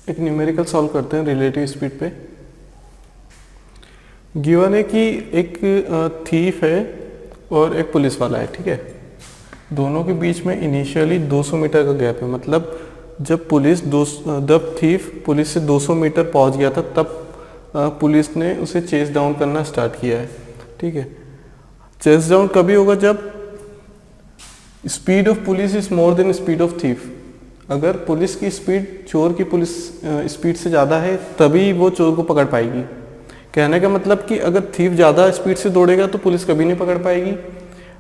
एक numerical solve करते हैं रिलेटिव स्पीड पे। गिवन है कि एक थीफ है और एक पुलिस वाला है, ठीक है। दोनों के बीच में इनिशियली 200 मीटर का गैप है, मतलब जब थीफ पुलिस से 200 मीटर पहुंच गया था तब पुलिस ने उसे चेस डाउन करना स्टार्ट किया है, ठीक है। चेस डाउन कभी होगा जब speed of police is more than speed of thief. अगर पुलिस की स्पीड चोर की पुलिस स्पीड से ज़्यादा है तभी वो चोर को पकड़ पाएगी। कहने का मतलब कि अगर थीफ ज़्यादा स्पीड से दौड़ेगा तो पुलिस कभी नहीं पकड़ पाएगी।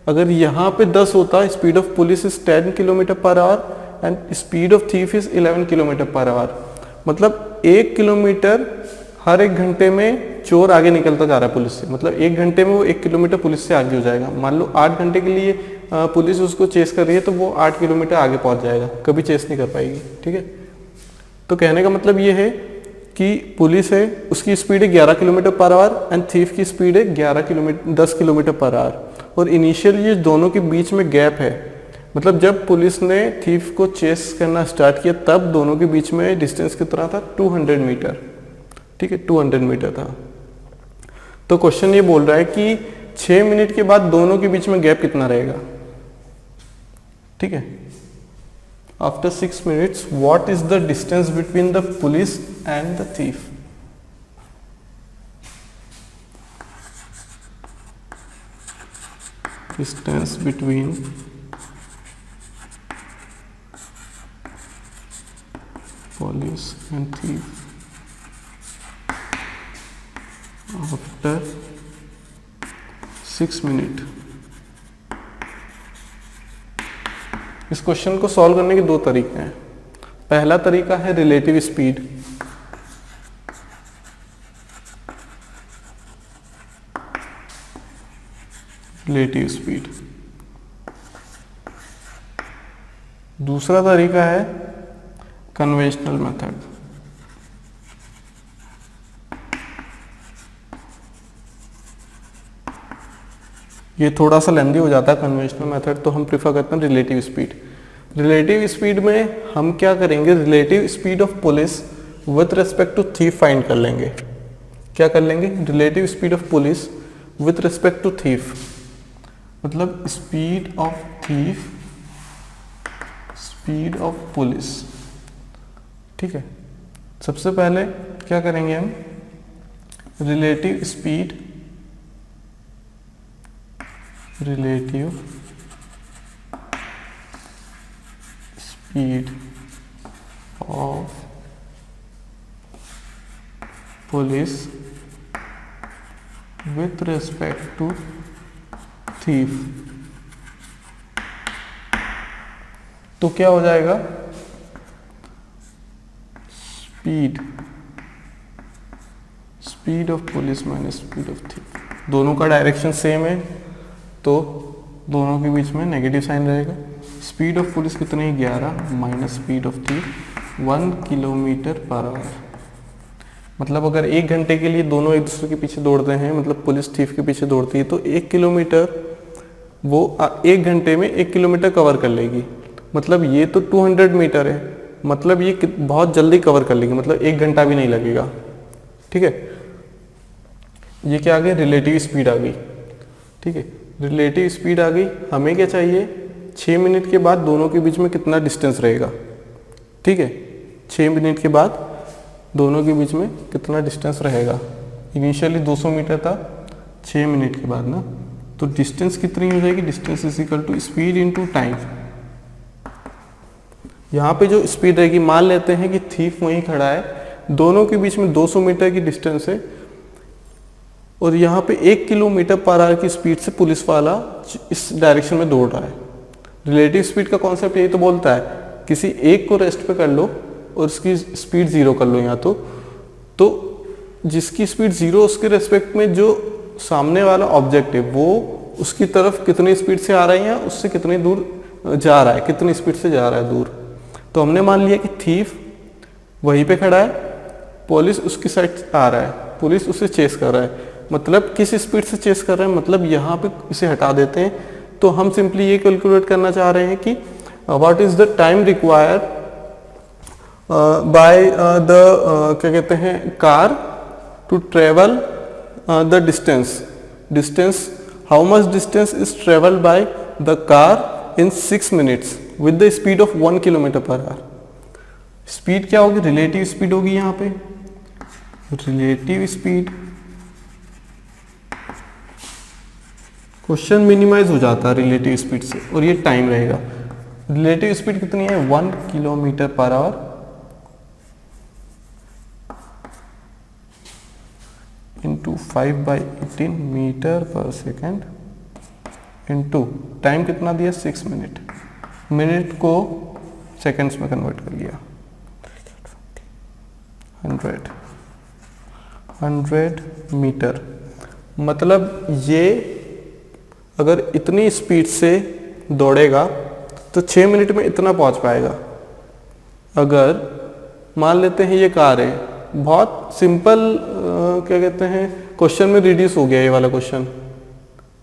अगर यहाँ पे 10 होता, speed of police is 10 kilometre per our and speed of thief is 11 kilometre per our, मतलब 1 किलोमीटर हर 1 घंटे में चोर आगे निकलता जा रहा है पुलिस से, मतलब 1 घंटे में वो 1 किलोमीटर पुलिस से आगे हो जाएगा। मान लो 8 घंटे के लिए पुलिस उसको चेस कर रही है तो वो 8 किलोमीटर आगे पहुंच जाएगा, कभी चेस नहीं कर पाएगी, ठीक है। तो कहने का मतलब ये है कि पुलिस है उसकी स्पीड है 11 kilometre per our and thief की स्पीड है 10 किलोमीटर पर आवर। और इनिशियल ये दोनों के बीच में गैप है, मतलब जब पुलिस ने थीफ को चेस करना स्टार्ट किया तब दोनों के बीच में डिस्टेंस कितना था, 200 मीटर, ठीक है, 200 मीटर था। तो क्वेश्चन ये बोल रहा है कि 6 मिनट के बाद दोनों के बीच में गैप कितना रहेगा, ठीक है। After 6 minutes what is the distance between the police and the thief? Distance between police and thief after 6 minutes। इस क्वेश्चन को सॉल्व करने के 2 तरीके हैं। पहला तरीका है रिलेटिव स्पीड। दूसरा तरीका है कन्वेंशनल मेथड। ये थोड़ा सा लेंदी हो जाता है कन्वेंशनल मेथड, तो हम प्रीफर करते हैं रिलेटिव स्पीड। रिलेटिव स्पीड में हम क्या करेंगे, relative speed of police with respect to thief find कर लेंगे। क्या कर लेंगे, relative speed of police with respect to thief, मतलब speed of thief, speed of police, ठीक है। सबसे पहले क्या करेंगे हम, relative speed of police with respect to thief। तो क्या हो जाएगा, speed of police minus speed of thief. दोनों का डायरेक्शन सेम है तो दोनों के बीच में नेगेटिव साइन रहेगा। स्पीड ऑफ पुलिस कितनी है, 11 minus speed of thief 1 kilometre per our. मतलब अगर 1 घंटे के लिए दोनों एक दूसरे के पीछे दौड़ते हैं, मतलब पुलिस थीफ के पीछे दौड़ती है तो 1 किलोमीटर वो 1 घंटे में 1 किलोमीटर कवर कर लेगी। मतलब ये तो 200 मीटर है, मतलब ये बहुत जल्दी कवर कर लेगी, मतलब 1 घंटा भी नहीं लगेगा, ठीक है। ये क्या आ गई, रिलेटिव स्पीड आ गई, ठीक है। रिलेटिव स्पीड आ गई। हमें क्या चाहिए, 6 मिनट के बाद दोनों के बीच में कितना डिस्टेंस रहेगा, ठीक है। 6 मिनट के बाद दोनों के बीच में कितना डिस्टेंस रहेगा। इनिशियली 200 मीटर था, 6 मिनट के बाद ना, तो डिस्टेंस कितनी हो जाएगी, distance is equal to speed into time. यहाँ पे जो स्पीड रहेगी, मान लेते हैं कि थीफ वहीं खड़ा है, दोनों के बीच में 200 मीटर की डिस्टेंस है और यहाँ पे 1 किलोमीटर पर आवर की स्पीड से पुलिस वाला इस डायरेक्शन में दौड़ रहा है। रिलेटिव स्पीड का कॉन्सेप्ट यही तो बोलता है, किसी एक को रेस्ट पे कर लो और उसकी स्पीड 0 कर लो। यहाँ तो जिसकी स्पीड 0 उसके रेस्पेक्ट में जो सामने वाला ऑब्जेक्ट है वो उसकी तरफ कितनी स्पीड से आ रहा है या उससे कितनी दूर जा रहा है, कितनी स्पीड से जा रहा है दूर। तो हमने मान लिया कि थीफ वहीं पे खड़ा है, पुलिस उसकी साइड आ रहा है, पुलिस उसे चेस कर रहा है। मतलब किस स्पीड से चेस कर रहे हैं, मतलब यहाँ पे इसे हटा देते हैं। तो हम सिंपली ये कैलकुलेट करना चाह रहे हैं कि what is the time required by the क्या कहते हैं car to travel the distance how much distance is travel by the car in 6 minutes with the speed of 1 kilometre per hour. Speed क्या होगी, रिलेटिव स्पीड होगी यहाँ पे, relative speed. Question minimise हो जाता है रिलेटिव स्पीड से, और ये टाइम रहेगा। रिलेटिव स्पीड कितनी है, 1 kilometre per hour into 5/18 metre per second into time कितना दिया 6 मिनट, मिनट को सेकेंड्स में कन्वर्ट कर लिया, 100 मीटर। मतलब ये अगर इतनी स्पीड से दौड़ेगा तो 6 मिनट में इतना पहुंच पाएगा। अगर मान लेते हैं ये कार है, बहुत सिंपल क्या कहते हैं क्वेश्चन में रिड्यूस हो गया ये वाला क्वेश्चन।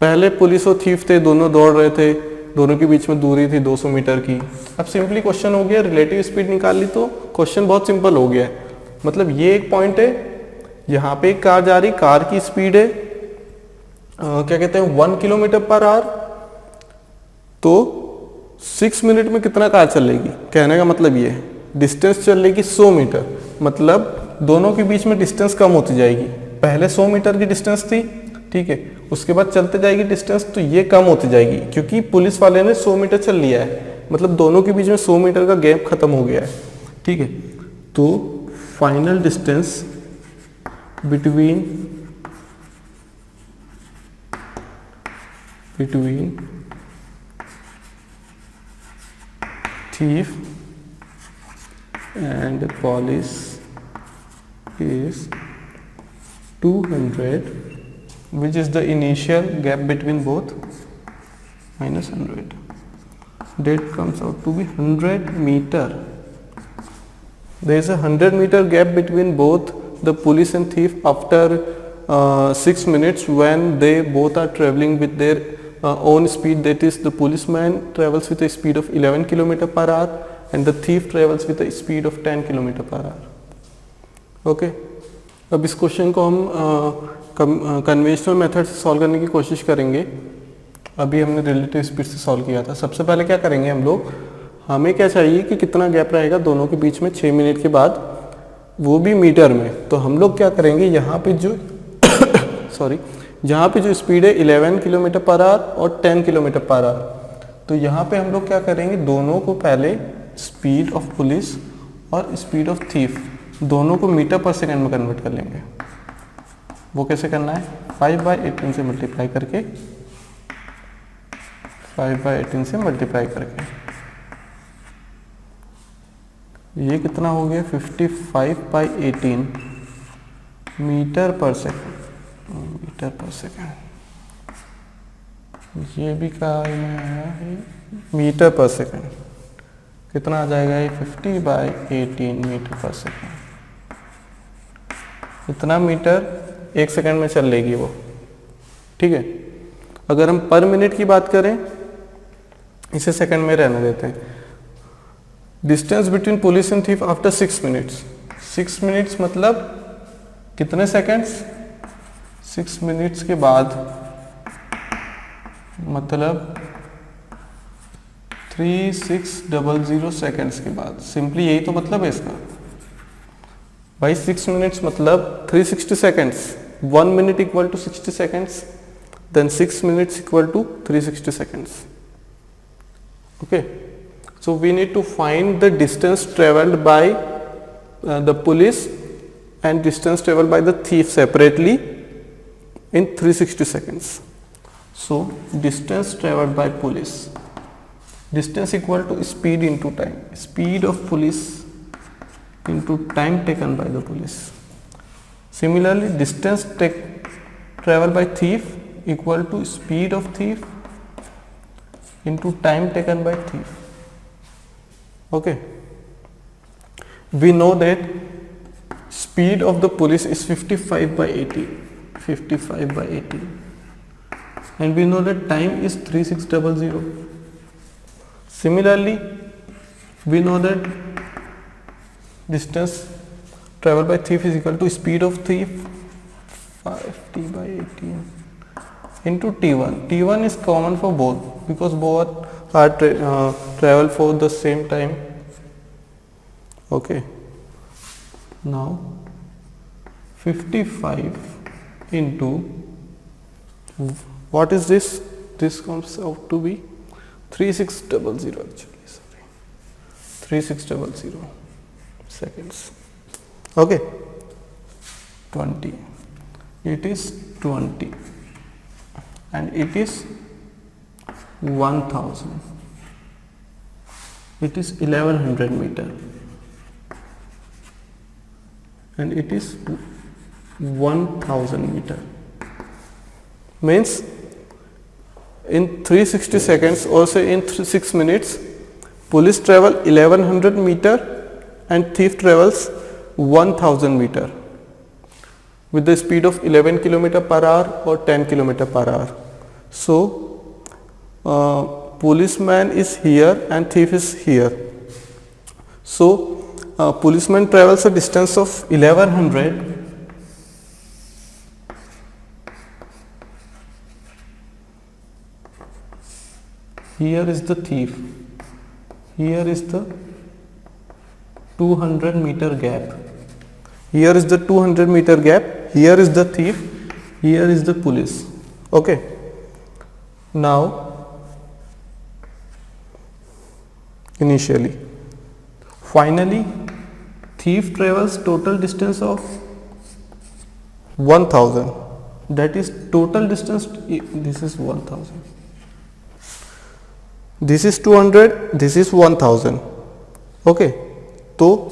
पहले पुलिस और थीफ थे, दोनों दौड़ रहे थे, दोनों के बीच में दूरी थी 200 मीटर की। अब सिंपली क्वेश्चन हो गया, रिलेटिव स्पीड निकाल ली तो क्वेश्चन बहुत सिंपल हो गया है। मतलब ये एक पॉइंट है, यहाँ पे एक कार जा रही, कार की स्पीड है क्या कहते हैं 1 किलोमीटर पर आवर, तो 6 मिनट में कितना कार चलेगी, कहने का मतलब ये है डिस्टेंस चलेगी 100 मीटर। मतलब दोनों के बीच में डिस्टेंस कम होती जाएगी। पहले 100 मीटर की डिस्टेंस थी, ठीक है, उसके बाद चलते जाएगी डिस्टेंस, तो ये कम होती जाएगी क्योंकि पुलिस वाले ने 100 मीटर चल लिया है। मतलब दोनों के बीच में 100 मीटर का गैप खत्म हो गया है, ठीक है। तो final distance between thief and police is 200, which is the initial gap between both, minus 100. That comes out to be 100 meter. There is a 100 meter gap between both the police and thief after 6 minutes when they both are traveling with their own speed. That is, the policeman travels with a speed of 11 km per hour and the thief travels with a speed of 10 km per hour. Okay अब इस question को हम conventional method से solve करने की कोशिश करेंगे। अभी हमने रिलेटिव स्पीड से सॉल्व किया था। सबसे पहले क्या करेंगे हम लोग, हमें क्या चाहिए कि कितना गैप रहेगा दोनों के बीच में 6 मिनट के बाद, वो भी मीटर में। तो हम लोग क्या करेंगे, यहाँ पे जो जहाँ पे जो स्पीड है 11 किलोमीटर पर आवर और 10 किलोमीटर पर आवर, तो यहाँ पे हम लोग क्या करेंगे, दोनों को पहले स्पीड ऑफ पुलिस और स्पीड ऑफ थीफ दोनों को मीटर पर सेकंड में कन्वर्ट कर लेंगे। वो कैसे करना है, 5/18 से मल्टीप्लाई करके, 5/18 से मल्टीप्लाई करके ये कितना हो गया 55/18 मीटर पर सेकंड, मीटर पर सेकंड। ये भी कहा में आया है मीटर पर सेकंड, कितना आ जाएगा ये 50/18 मीटर पर सेकंड। इतना मीटर 1 सेकंड में चल लेगी वो, ठीक है। अगर हम पर मिनट की बात करें, इसे सेकंड में रहने देते हैं। Distance between police and thief after 6 minutes, 6 minutes मतलब कितने सेकंड्स, 6 मिनट्स के बाद मतलब 3600 सेकंड्स के बाद। सिंपली यही तो मतलब है इसका भाई, 6 मिनट्स मतलब 360 seconds, 1 minute equal to 60 seconds, then 6 minutes equal to 360 seconds. Okay, so we need to find the distance traveled by the police and distance traveled by the thief separately in 360 seconds. So distance traveled by police, distance equal to speed into time, speed of police into time taken by the police. Similarly, distance traveled by thief equal to speed of thief into time taken by thief. Okay, we know that speed of the police is 55/18, and we know that time is 3600. Similarly, we know that distance traveled by thief is equal to speed of thief 5t by 18 into t1. T1 is common for both because both are travel for the same time. Okay, now 55 into what is this? This comes out to be 3600 actually, sorry, 3600 seconds. Okay, 20, it is 20 and it is 1000, it is 1100 meter and it is 1000 meter. Means in 360 seconds or say in 6 minutes, police travel 1100 meter and thief travels 1000 meter with the speed of 11 km per hour or 10 km per hour. So policeman is here and thief is here. So policeman travels a distance of 1100 here is the thief, here is the 200 meter gap, here is the 200 meter gap, here is the thief, here is the police. Okay, now initially, finally thief travels total distance of 1000, that is total distance, this is 1000, this is 200, this is 1000. Okay, so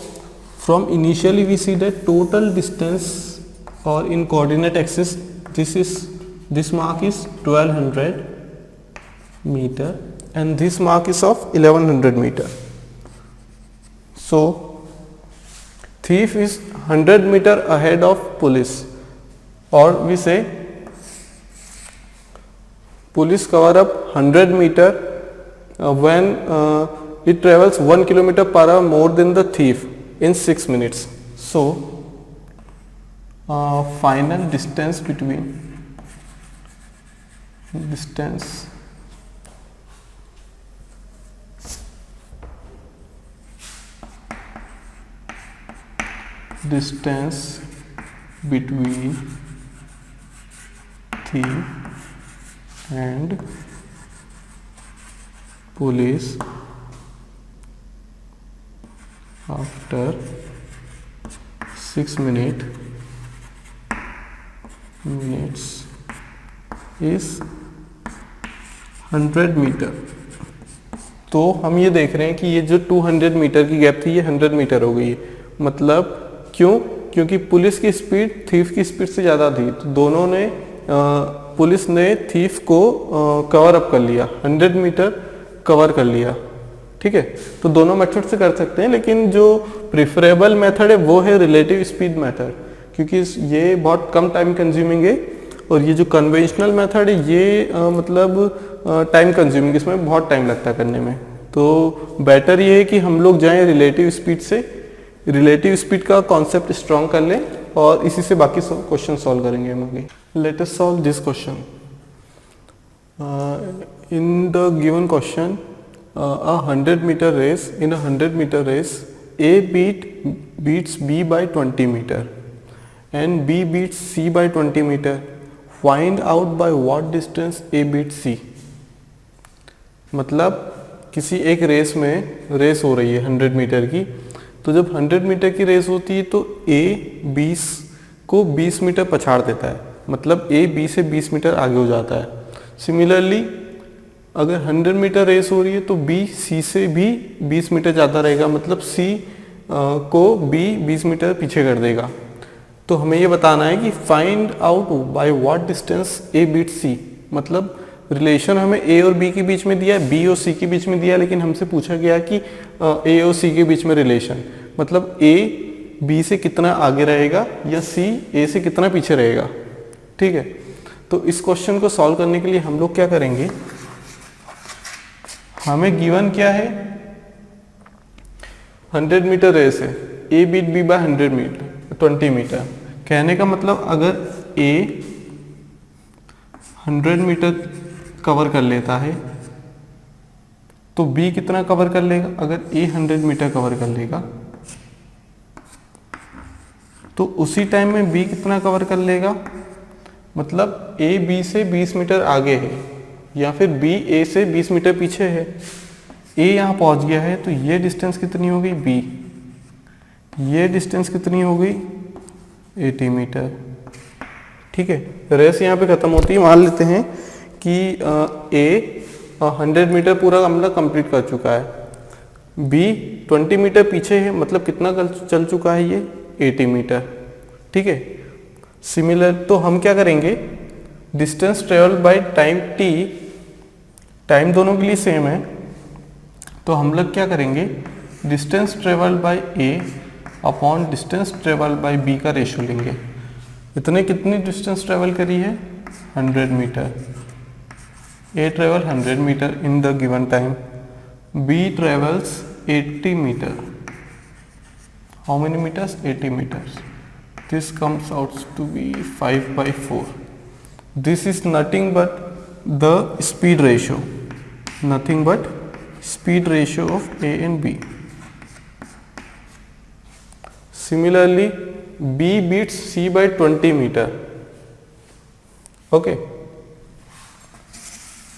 from initially we see that total distance or in coordinate axis, this mark is 1200 meter and this mark is of 1100 meter. So thief is 100 meter ahead of police, or we say police cover up 100 meter when it travels 1 km per hour more than the thief in 6 minutes. So final distance between distance between thief and police after 6 minutes is 100 metre. तो हम ये देख रहे हैं कि ये जो 200 metre की गैप थी ये 100 मीटर हो गई है. मतलब क्यों? क्योंकि पुलिस की स्पीड थीफ की स्पीड से ज़्यादा थी, तो दोनों ने पुलिस ने थीफ को कवर अप कर लिया, 100 मीटर कवर कर लिया. ठीक है, तो दोनों मेथड से कर सकते हैं, लेकिन जो प्रिफरेबल मेथड है वो है रिलेटिव स्पीड मेथड, क्योंकि ये बहुत कम टाइम कंज्यूमिंग है. और ये जो कन्वेंशनल मेथड है ये मतलब टाइम कंज्यूमिंग, इसमें बहुत टाइम लगता है करने में. तो बेटर ये है कि हम लोग जाएं रिलेटिव स्पीड से, रिलेटिव स्पीड का कॉन्सेप्ट स्ट्रॉन्ग कर लें और इसी से बाकी क्वेश्चन सॉल्व करेंगे हम आगे. Let us solve this question. In the given question a 100 meter race, in a 100 meter race A beats B by 20 meter and B beats C by 20 meter. Find out by what distance A beats C. मतलब किसी एक race में race हो रही है 100 metre की, तो जब 100 मीटर की रेस होती है तो A 20 को 20 मीटर पछाड़ देता है, मतलब A B से 20 मीटर आगे हो जाता है. सिमिलरली अगर 100 मीटर रेस हो रही है तो B C से भी 20 मीटर ज़्यादा रहेगा, मतलब C को B 20 मीटर पीछे कर देगा. तो हमें ये बताना है कि find out by what distance A beats C. मतलब रिलेशन हमें A और B के बीच में दिया है, B और C के बीच में दिया है, लेकिन हमसे पूछा गया कि A और C के बीच में रिलेशन, मतलब A B से कितना आगे रहेगा या C A से कितना पीछे रहेगा. ठीक है, तो इस क्वेश्चन को सॉल्व करने के लिए हम लोग क्या करेंगे, हमें गिवन क्या है, 100 मीटर रेस है, A beat B by 100 metre 20 metre. कहने का मतलब अगर ए 100 मीटर कवर कर लेता है तो बी कितना कवर कर लेगा? अगर ए 100 मीटर कवर कर लेगा तो उसी टाइम में बी कितना कवर कर लेगा? मतलब ए बी से 20 मीटर आगे है या फिर बी ए से 20 मीटर पीछे है। ए यहाँ पहुँच गया है तो ये डिस्टेंस कितनी हो गई? बी। ये डिस्टेंस कितनी हो गई? 80 मीटर। ठीक है, रेस यहाँ पे ख़त्म होती है। मान लेते हैं कि ए 100 मीटर पूरा हमला कंप्लीट कर चुका है, बी 20 मीटर पीछे है, मतलब कितना चल चुका है? ये 80 मीटर। ठीक है, सिमिलर तो हम क्या करेंगे, distance travel by time T, time दोनों के लिए सेम है, तो हम लोग क्या करेंगे, distance travel by A upon distance travel by B का रेशियो लेंगे। इतने कितनी डिस्टेंस ट्रेवल करी है? 100 metre. A travel 100 metre in the given time, B travels 80 metre. How many metres? 80 metres. This comes out to be 5/4. This is nothing but the speed ratio, nothing but speed ratio of A and B. Similarly, B beats C by 20 meter. Okay.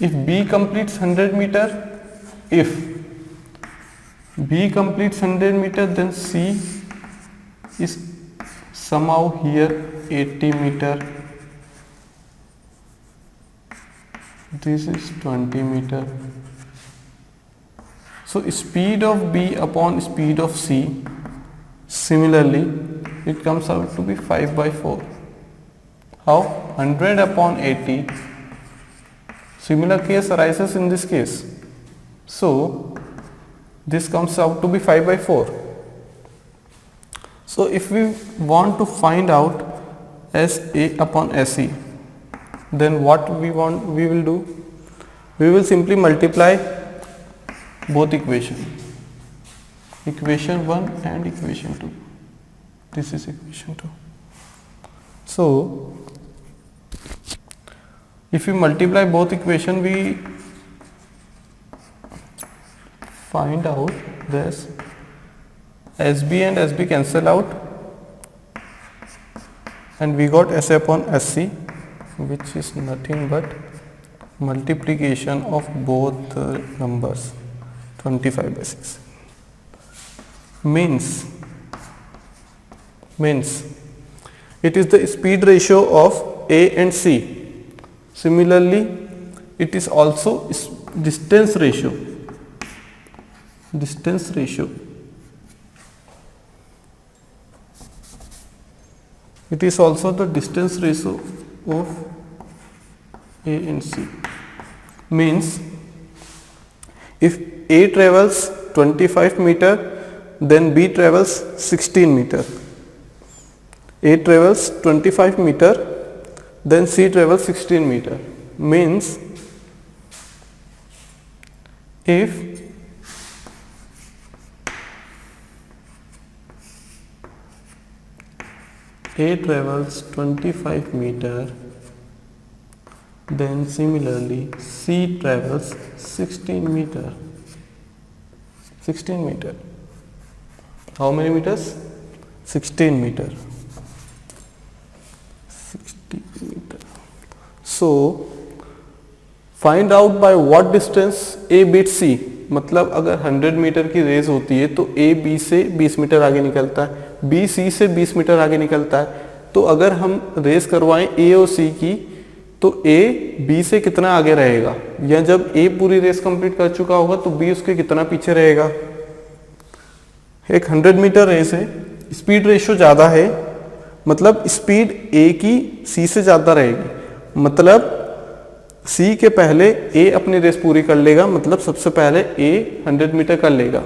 If B completes 100 meter, if B completes 100 meter, then C is somehow here 80 meter, this is 20 meter. So speed of B upon speed of C, similarly it comes out to be 5/4. How? 100 upon 80. Similar case arises in this case, so this comes out to be 5/4. So if we want to find out SA upon SE, then what we will do, we will simply multiply both equation 1 and equation 2. This is equation 2. So if we multiply both equation, we find out this SB and SB cancel out and we got SA upon SC, which is nothing but multiplication of both the numbers, 25/6. Means it is the speed ratio of A and C. Similarly, it is also distance ratio. It is also the distance ratio of A and C. Means if A travels 25 meter, then B travels 16 meter. A travels 25 meter, then C travels 16 meter. Means if A travels 25 meter, then similarly C travels 16 meter. 16 meter. How many meters? 16 meter. 16 meter. So find out by what distance A beats C. मतलब अगर 100 metre की race होती है तो A B से 20 metre आगे निकलता है, B C से 20 मीटर आगे निकलता है। तो अगर हम रेस करवाएं A और C की, तो A B से कितना आगे रहेगा, या जब A पूरी रेस कंप्लीट कर चुका होगा तो B उसके कितना पीछे रहेगा। एक 100 मीटर रेस है, स्पीड रेशियो ज़्यादा है, मतलब स्पीड A की C से ज़्यादा रहेगी, मतलब C के पहले A अपनी रेस पूरी कर लेगा, मतलब सबसे पहले A 100 मीटर कर लेगा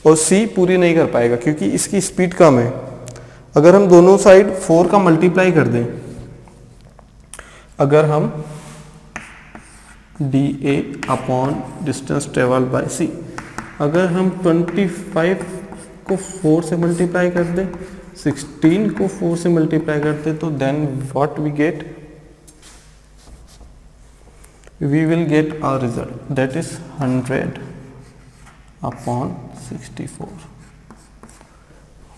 और C पूरी नहीं कर पाएगा क्योंकि इसकी स्पीड कम है। अगर हम दोनों साइड 4 का मल्टीप्लाई कर दें, अगर हम DA upon distance travel bye C, अगर हम 25 को 4 से मल्टीप्लाई कर दे, 16 को 4 से मल्टीप्लाई कर दे, तो then what we get, we will get our result, that is 100 upon 64.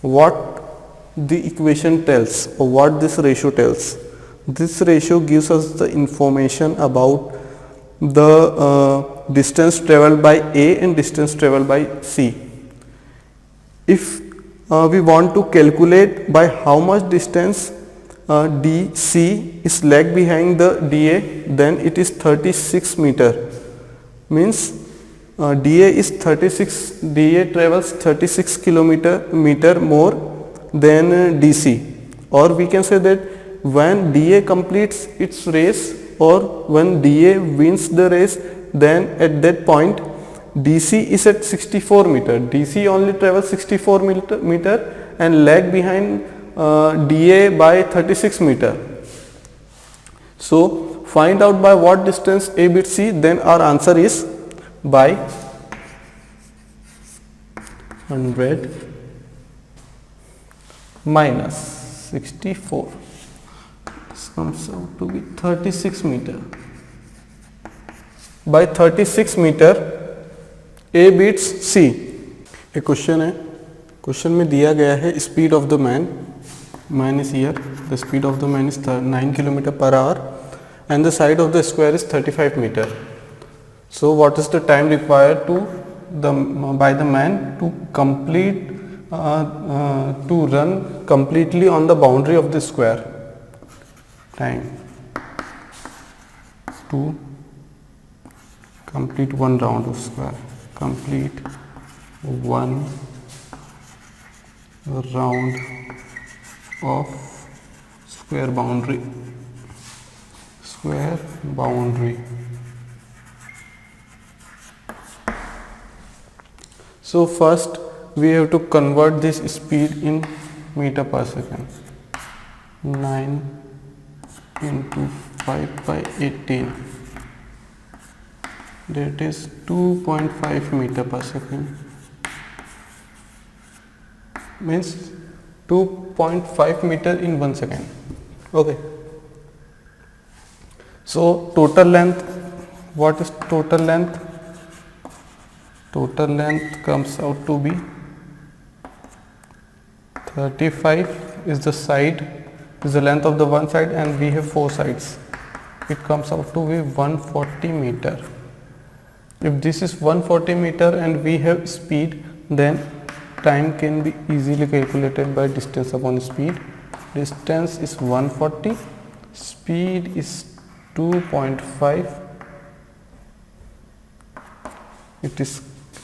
What the equation tells, or what this ratio tells? This ratio gives us the information about the distance traveled by A and distance traveled by C. If we want to calculate by how much distance DC is lag behind the DA, then it is 36 meter. Means DA is 36, DA travels 36 kilometer more than DC. Or we can say that when DA completes its race, or when DA wins the race, then at that point DC is at 64 meter. DC only travels 64 meter and lag behind DA by 36 meter. So find out by what distance A beats C, then our answer is by 100 minus 64. This comes out to be 36 meter. By 36 meter A beats C. एक question है, question में दिया गया है speed of the man is here, the speed of the man is 9 km per hour and the side of the square is 35 meter. So what is the time required by the man to run completely on the boundary of the square? Time to complete one round of square, complete one round of square boundary. So first we have to convert this speed in meter per second. 9 into 5 by 18, that is 2.5 meter per second. Means 2.5 meter in 1 second. Okay. So total length, what is total length? Total length comes out to be 35 is the side, is the length of the one side, and we have 4 sides. It comes out to be 140 meter. If this is 140 meter and we have speed, then time can be easily calculated by distance upon speed. Distance is 140, speed is 2.5.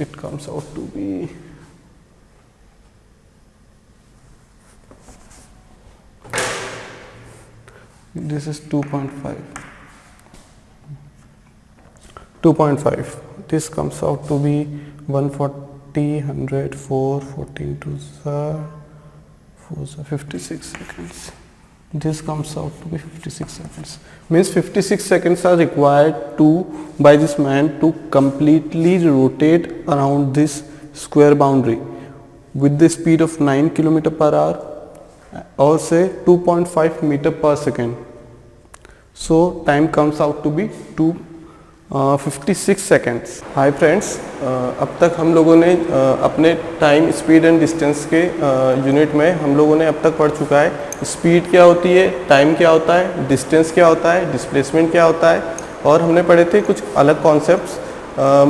It comes out to be this is 2.5. This comes out to be 140, 100, 4, 14 to 56 seconds. This comes out to be 56 seconds. Means 56 seconds are required by this man to completely rotate around this square boundary with the speed of 9 km per hour or say 2.5 meter per second. So time comes out to be 56 seconds. Hi friends, अब तक हम लोगों ने अपने time, speed and distance के unit में हम लोगों ने अब तक पढ़ चुका है स्पीड क्या होती है, टाइम क्या होता है, डिस्टेंस क्या होता है, डिस्प्लेसमेंट क्या होता है, और हमने पढ़े थे कुछ अलग कॉन्सेप्ट्स,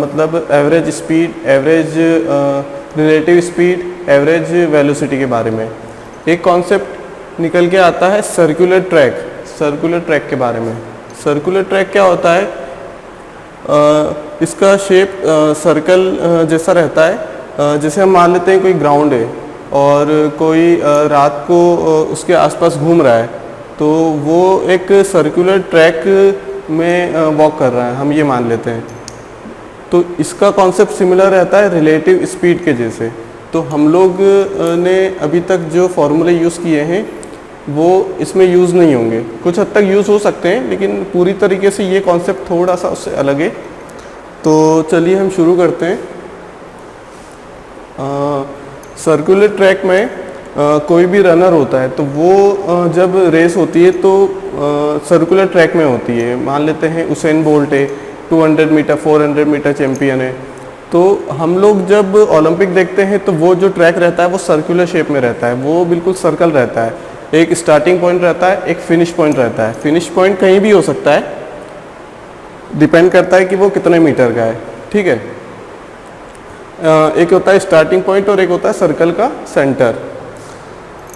मतलब average speed, average relative speed, average velocity के बारे में। एक कॉन्सेप्ट निकल के आता है सर्कुलर ट्रैक के बारे में। सर्कुलर ट्रैक क्या होता है, इसका शेप सर्कल जैसा रहता है। जैसे हम मान लेते हैं कोई ग्राउंड है और कोई रात को उसके आसपास घूम रहा है, तो वो एक सर्कुलर ट्रैक में वॉक कर रहा है, हम ये मान लेते हैं। तो इसका कॉन्सेप्ट सिमिलर रहता है रिलेटिव स्पीड के जैसे। तो हम लोग ने अभी तक जो फॉर्मूले यूज़ किए हैं वो इसमें यूज़ नहीं होंगे, कुछ हद तक यूज़ हो सकते हैं, लेकिन पूरी तरीके से ये कॉन्सेप्ट थोड़ा सा उससे अलग है। तो चलिए हम शुरू करते हैं। सर्कुलर ट्रैक में कोई भी रनर होता है तो वो जब रेस होती है तो सर्कुलर ट्रैक में होती है। मान लेते हैं उसेन बोल्ट है, 200 मीटर 400 मीटर चैम्पियन है, तो हम लोग जब ओलंपिक देखते हैं तो वो जो ट्रैक रहता है वो सर्कुलर शेप में रहता है, वो बिल्कुल सर्कल रहता है। एक स्टार्टिंग पॉइंट रहता है, एक फिनिश पॉइंट रहता है। फिनिश पॉइंट कहीं भी हो सकता है, डिपेंड करता है कि वो कितने मीटर का है। ठीक है, एक होता है स्टार्टिंग पॉइंट और एक होता है सर्कल का सेंटर।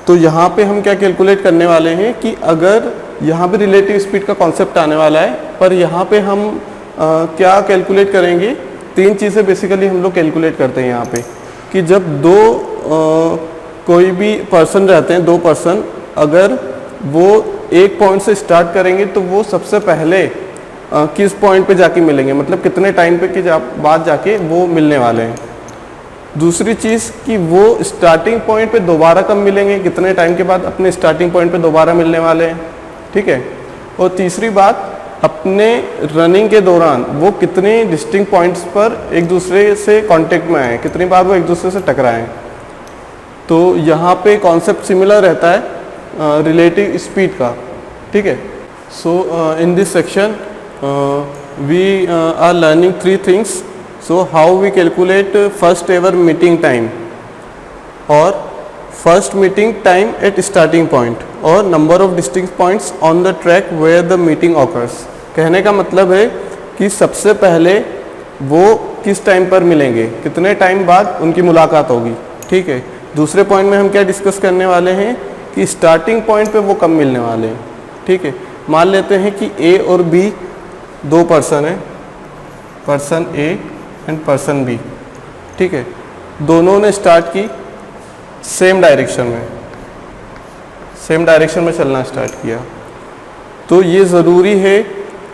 तो यहाँ पे हम क्या कैलकुलेट करने वाले हैं कि अगर यहाँ पे रिलेटिव स्पीड का कॉन्सेप्ट आने वाला है, पर यहाँ पे हम क्या कैलकुलेट करेंगे, तीन चीज़ें बेसिकली हम लोग कैलकुलेट करते हैं यहाँ पे कि जब कोई भी पर्सन रहते हैं, दो पर्सन, अगर वो एक पॉइंट से स्टार्ट करेंगे तो वो सबसे पहले किस पॉइंट पे जाके मिलेंगे, मतलब कितने टाइम पे के बाद जाके वो मिलने वाले हैं। दूसरी चीज़ कि वो स्टार्टिंग पॉइंट पे दोबारा कब मिलेंगे, कितने टाइम के बाद अपने स्टार्टिंग पॉइंट पे दोबारा मिलने वाले हैं। ठीक है, और तीसरी बात, अपने रनिंग के दौरान वो कितने डिस्टिंक्ट पॉइंट्स पर एक दूसरे से कांटेक्ट में आए, कितनी बार वो एक दूसरे से टकराएं। तो यहाँ पे कॉन्सेप्ट सिमिलर रहता है रिलेटिव स्पीड का। ठीक है, so in this section we are learning 3 things. So how we calculate first ever meeting time or first meeting time at starting point or number of distinct points on the track where the meeting occurs। कहने का मतलब है कि सबसे पहले वो किस time पर मिलेंगे, कितने टाइम बाद उनकी मुलाकात होगी। ठीक है, दूसरे पॉइंट में हम क्या डिस्कस करने वाले हैं कि स्टार्टिंग पॉइंट पे वो कब मिलने वाले हैं। ठीक है, मान लेते हैं कि ए और बी दो पर्सन है, person A and person B. ठीक है, दोनों ने स्टार्ट की सेम डायरेक्शन में चलना स्टार्ट किया, तो ये ज़रूरी है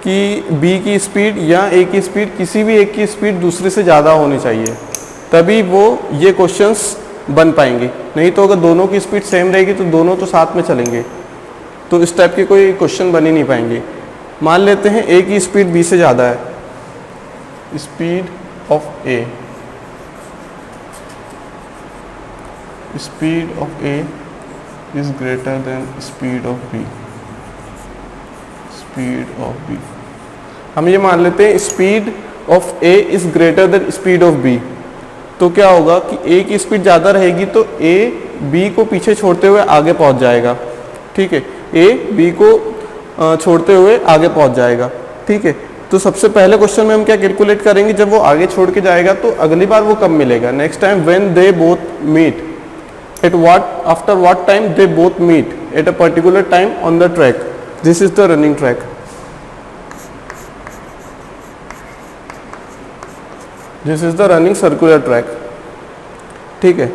कि बी की स्पीड या ए की स्पीड, किसी भी एक की स्पीड दूसरे से ज़्यादा होनी चाहिए, तभी वो ये क्वेश्चंस बन पाएंगे। नहीं तो अगर दोनों की स्पीड सेम रहेगी तो दोनों तो साथ में चलेंगे, तो इस टाइप के कोई क्वेश्चन बन ही नहीं पाएंगे। मान लेते हैं ए की स्पीड बी से ज़्यादा है, speed of A, speed of A is greater than speed of B, speed of B। हम ये मान लेते हैं speed of A is greater than speed of B, तो क्या होगा कि A की स्पीड ज़्यादा रहेगी तो A B को पीछे छोड़ते हुए आगे पहुंच जाएगा। ठीक है, A B को छोड़ते हुए आगे पहुंच जाएगा। ठीक है, तो सबसे पहले क्वेश्चन में हम क्या कैलकुलेट करेंगे, जब वो आगे छोड़ के जाएगा तो अगली बार वो कब मिलेगा, next time when they both meet at what, after what time they both meet at a particular time on the track. This is the running track, this is the running circular track. ठीक है,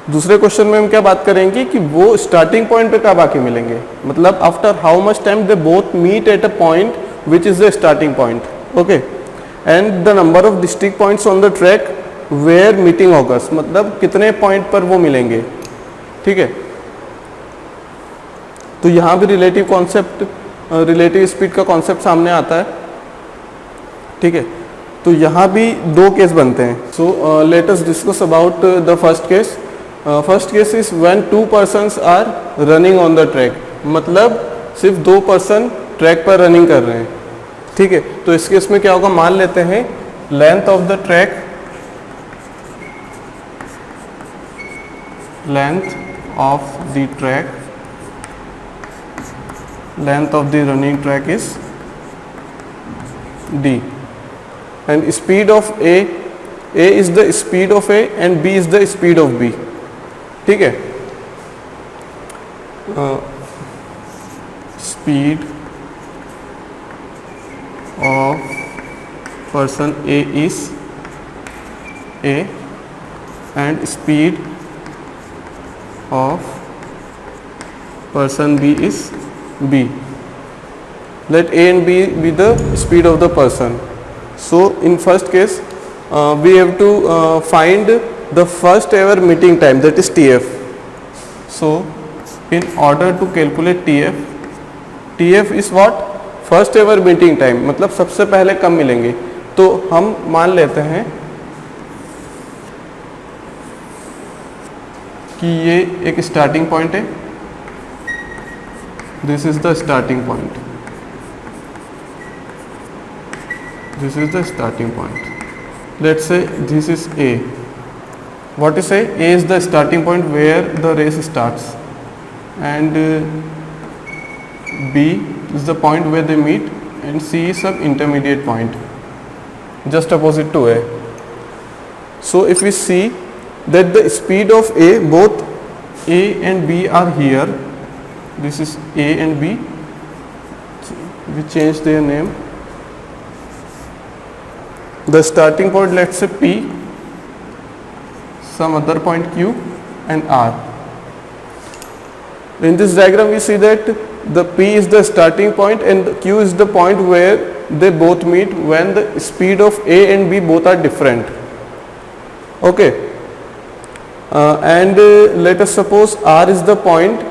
दूसरे question में हम क्या बात करेंगे कि वो स्टार्टिंग पॉइंट पे कब आके मिलेंगे, मतलब after how much time they both meet at a point which is the starting point, okay, and the number of distinct points on the track where meeting occurs, मतलब कितने पॉइंट पर वो मिलेंगे। ठीक है, तो यहाँ भी रिलेटिव कॉन्सेप्ट, रिलेटिव स्पीड का कॉन्सेप्ट सामने आता है। ठीक है, तो यहाँ भी दो केस बनते हैं। So let us discuss about the first case. First case is when 2 persons are running on the track, मतलब सिर्फ 2 पर्सन ट्रैक पर रनिंग कर रहे हैं। ठीक है, तो इस केस में क्या होगा, मान लेते हैं length of the track, length of the track, length of the running track is d, and speed of A is the speed of A and B is the speed of B। ठीक है, speed of person A is A and speed of person B is B। Let A and B be the speed of the person। So in first case we have to find the first ever meeting time, that is TF। So in order to calculate TF, TF is what, first ever meeting time, मतलब सबसे पहले कब मिलेंगे। तो हम मान लेते हैं कि ये एक स्टार्टिंग पॉइंट है, this is the starting point, this is the starting point. Let's say this is A. What is A? A is the starting point where the race starts, and B is the point where they meet, and C is some intermediate point just opposite to A. So if we see that the speed of A, both A and B are here, this is A and B, we change their name. The starting point, let's say P, some other point Q and R. In this diagram we see that the P is the starting point and the Q is the point where they both meet when the speed of A and B both are different. Okay, and let us suppose R is the point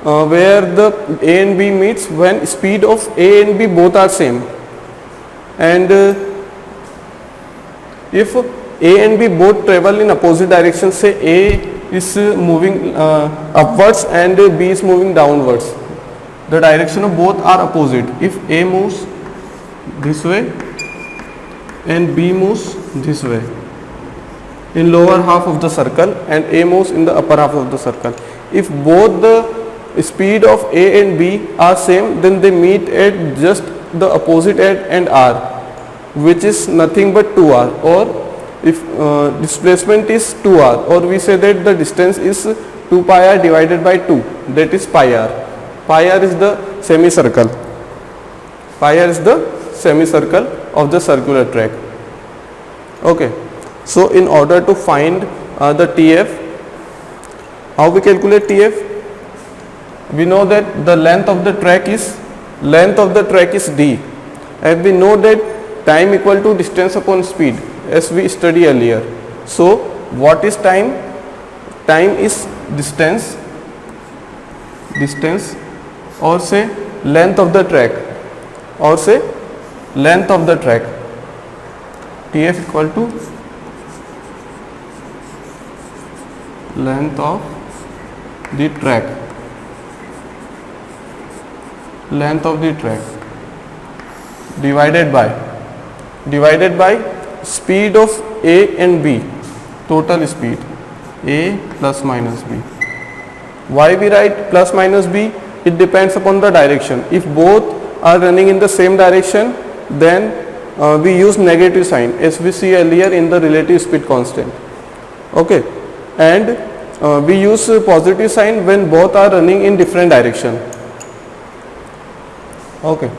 where the A and B meets when speed of A and B both are same, and if A and B both travel in opposite directions, say A is moving upwards and B is moving downwards, the direction of both are opposite. If A moves this way and B moves this way in lower half of the circle and A moves in the upper half of the circle, if both the speed of A and B are same, then they meet at just the opposite end R, which is nothing but 2r, or if displacement is 2r, or we say that the distance is 2 pi r divided by 2, that is pi r. Pi r is the semicircle, pi r is the semicircle of the circular track. Okay, so in order to find the TF, how we calculate TF? We know that the length of the track is d, and we know that time equal to distance upon speed, as we studied earlier. So what is time? Time is distance, or say length of the track, TF equal to length of the track, divided by speed of A and B, total speed A plus minus B. Why we write plus minus B? It depends upon the direction. If both are running in the same direction, then we use negative sign, as we see earlier in the relative speed constant. Okay, and we use positive sign when both are running in different direction. Okay,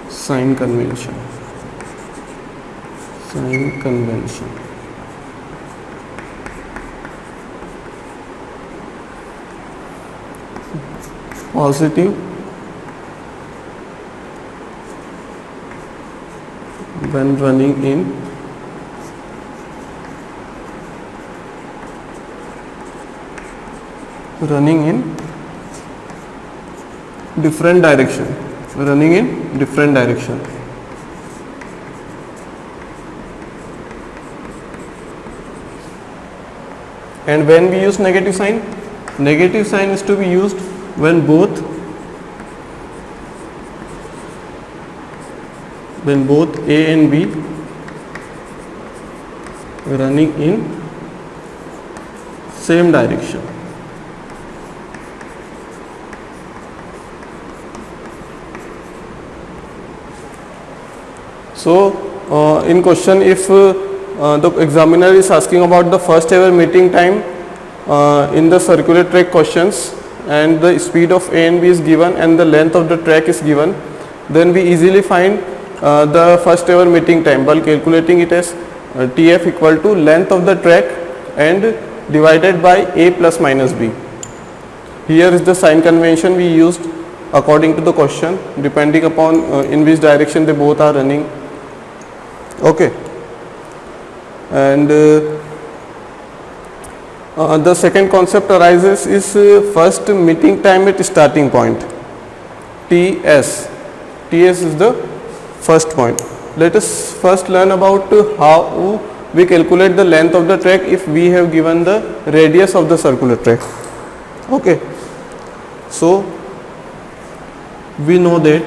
sign convention. Positive when running in different direction, and when we use negative sign is to be used when both A and B running in same direction. So in question, if the examiner is asking about the first ever meeting time in the circular track questions, and the speed of A and B is given and the length of the track is given, then we easily find the first ever meeting time by calculating it as TF equal to length of the track and divided by A plus minus B. Here is the sign convention we used according to the question, depending upon in which direction they both are running. Okay, and the second concept arises is first meeting time at starting point, TS. TS is the first point. Let us first learn about how we calculate the length of the track if we have given the radius of the circular track. Okay, so we know that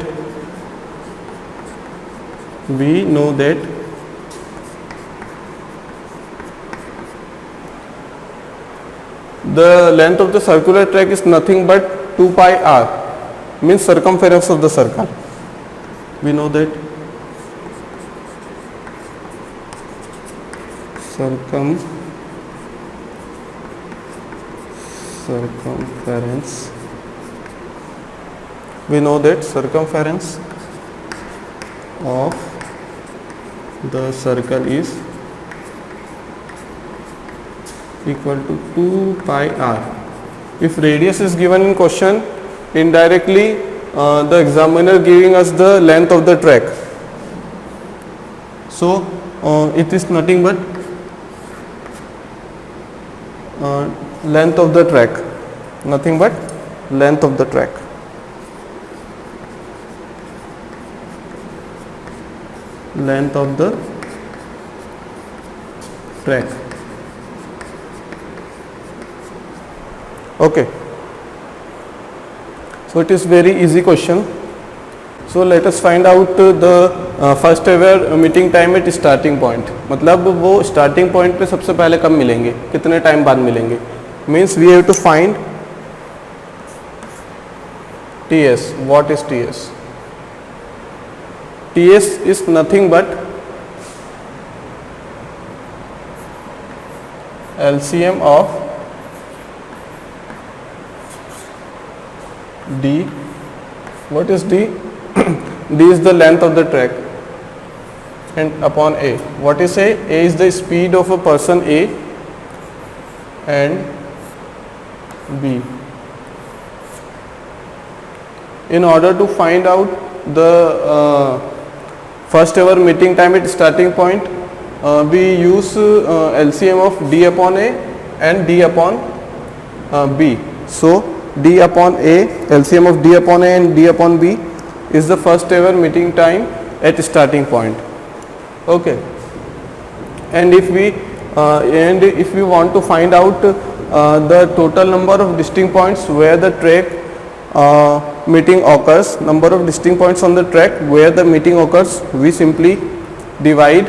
the length of the circular track is nothing but 2 pi r, means circumference of the circle. We know that circumference of the circle is equal to 2 pi r. If radius is given in question, indirectly the examiner giving us the length of the track, so it is nothing but length of the track, nothing but length of the track. Length of the track. Okay, so it is very easy question. So let us find out the first ever meeting time at starting point. मतलब वो starting point पे सबसे पहले कब मिलेंगे, कितने time बाद मिलेंगे. Means we have to find TS. What is TS? TS is nothing but LCM of D. What is D? D is the length of the track, and upon A. What is A? A is the speed of a person A and B. In order to find out the first ever meeting time at starting point, we use LCM of D upon A and D upon B. So D upon A, LCM of D upon A and D upon B is the first ever meeting time at starting point. Okay, and if we want to find out the total number of distinct points where the track meeting occurs, number of distinct points on the track where the meeting occurs, we simply divide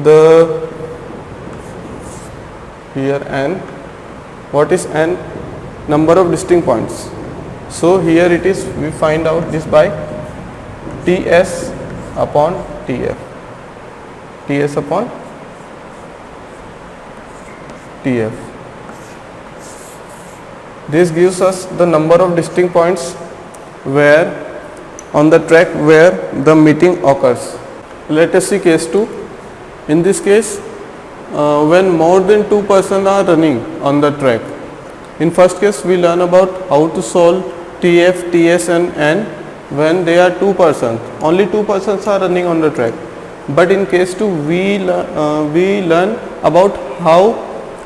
the here n. What is n? Number of distinct points. So here it is, we find out this by TS upon TF. TS upon TF. This gives us the number of distinct points where on the track where the meeting occurs. Let us see case 2. In this case, when more than 2 persons are running on the track. In first case, we learn about how to solve TF, TS and N when there are 2 persons. Only 2 persons are running on the track. But in case 2, we learn about how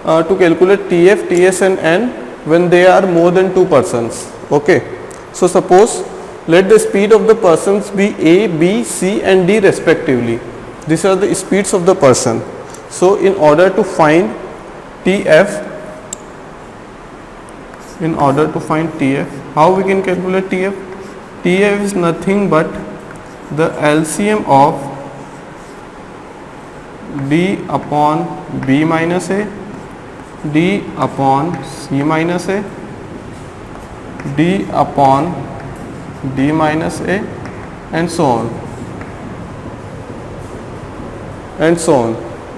to calculate TF, TS and N when there are more than 2 persons. Okay. So suppose let the speed of the persons be A, B, C and D respectively. These are the speeds of the person. So in order to find TF, how we can calculate TF? TF is nothing but the LCM of D upon B minus A, D upon C minus A, D upon D minus A and so on.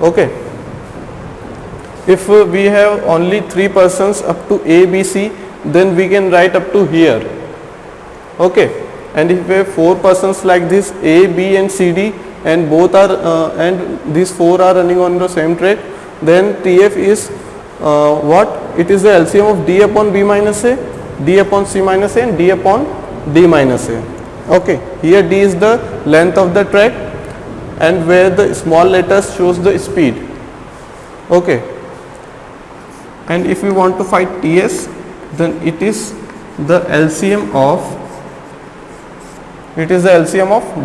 Okay. If we have only 3 persons up to A, B, C, then we can write up to here. Okay. And if we have 4 persons like this, A, B and C, D, and both are and these 4 are running on the same track, then TF is what? It is the LCM of D upon B minus A, D upon C minus A and D upon D minus A. Okay. Here D is the length of the track and where the small letters shows the speed. Okay. And if we want to find TS, then it is the LCM of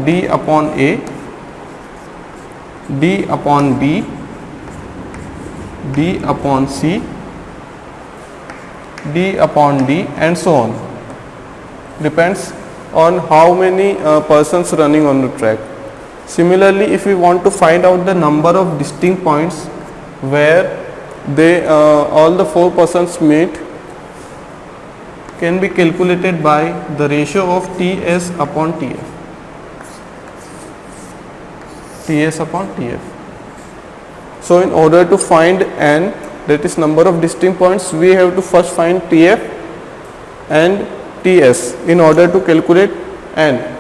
D upon A D upon B, D upon C, D upon D, and so on. Depends on how many persons running on the track. Similarly, if we want to find out the number of distinct points where all the 4 persons meet, can be calculated by the ratio of TS upon TF. TS upon TF. So in order to find n, that is number of distinct points, we have to first find TF and TS in order to calculate n.